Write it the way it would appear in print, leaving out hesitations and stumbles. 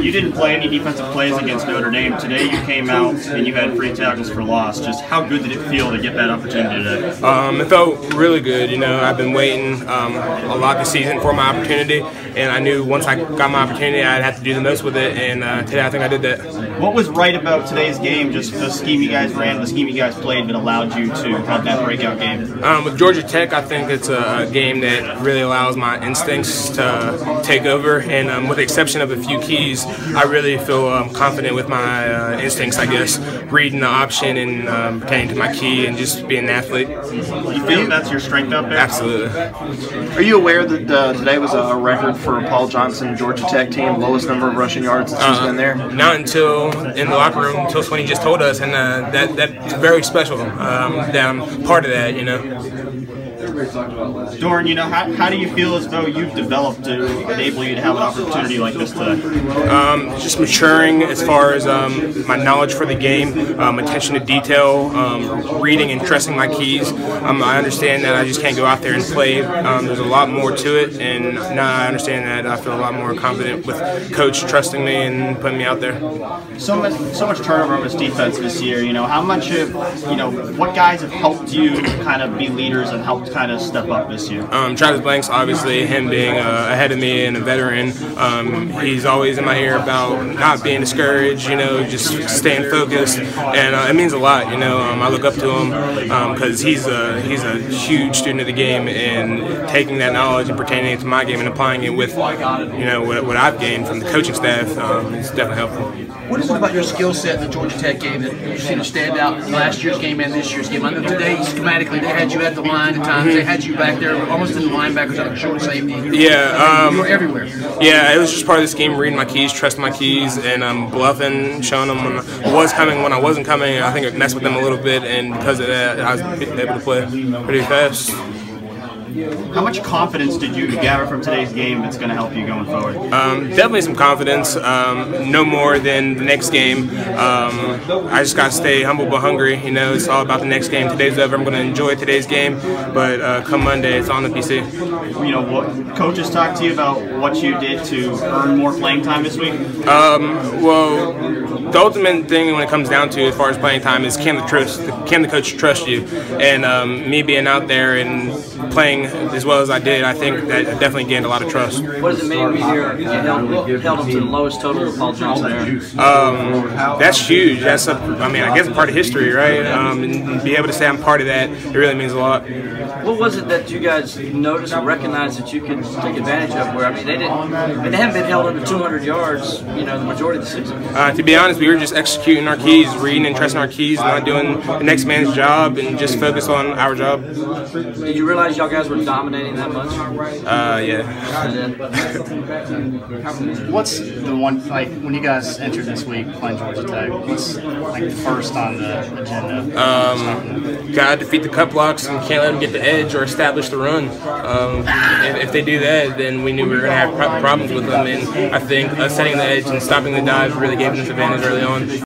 You didn't play any defensive plays against Notre Dame. Today you came out and you had 3 tackles for loss. Just how good did it feel to get that opportunity today? It felt really good. You know, I've been waiting a lot this season for my opportunity, and I knew once I got my opportunity, I'd have to do the most with it, and today I think I did that. What was right about today's game, just the scheme you guys ran, the scheme you guys played that allowed you to have that breakout game? With Georgia Tech, I think it's a game that really allows my instincts to take over, and with the exception of a few keys, I really feel confident with my instincts, I guess, reading the option and pertaining to my key and just being an athlete. You feel that's your strength out there? Absolutely. Are you aware that today was a record for Paul Johnson, Georgia Tech team, lowest number of rushing yards since he's been there? Not until in the locker room, until Swinney just told us, and that's very special. That I'm part of that, you know. Dorian, you know, how do you feel as though you've developed to enable you to have an opportunity like this today? Just maturing as far as my knowledge for the game, attention to detail, reading and trusting my keys. I understand that I just can't go out there and play. There's a lot more to it, and now I understand that I feel a lot more confident with Coach trusting me and putting me out there. So much turnover on this defense this year. You know, how much of, you know, what guys have helped you kind of be leaders and helped kind of step up this year? Travis Blanks, obviously, him being ahead of me and a veteran, he's always in my ear about not being discouraged, you know, just staying focused, and it means a lot, you know. I look up to him because he's a huge student of the game, and taking that knowledge and pertaining it to my game and applying it with, you know, what I've gained from the coaching staff is definitely helpful. What is it about your skill set in the Georgia Tech game that you've seen to stand out in last year's game and this year's game? I know today, schematically, they had you at the line at times. They had you back there almost in the linebackers on a short safety. Yeah. You were everywhere. Yeah, it was just part of this game, reading my keys, trusting my keys, and bluffing, showing them when I was coming, when I wasn't coming. I think it messed with them a little bit, and because of that, I was able to play pretty fast. How much confidence did you gather from today's game that's going to help you going forward? Definitely some confidence, no more than the next game. I just got to stay humble but hungry. You know, it's all about the next game. Today's over. I'm going to enjoy today's game, but come Monday, it's on the PC. You know, what coaches talked to you about what you did to earn more playing time this week? Well, the ultimate thing when it comes down to as far as playing time is can the coach trust you? And me being out there and playing as well as I did, I think that definitely gained a lot of trust. What does it mean to hear you held him to the lowest total of Paul Johnson there? That's huge. That's I mean, I guess a part of history, right? And be able to say I'm part of that, it really means a lot. What was it that you guys noticed and recognized that you could take advantage of? Where, I mean, they haven't been held under 200 yards, you know, the majority of the season. To be honest, we were just executing our keys, reading and trusting our keys, not doing the next man's job, and just focus on our job. Did you realize y'all guys were dominating that much? Yeah. What's the one, like, when you guys entered this week playing Georgia Tech, what's like first on the agenda? Gotta defeat the cut blocks and can't let them get the edge or establish the run. If they do that, then we knew we were going to have problems with them, and I think us setting the edge and stopping the dive really gave them this advantage early on.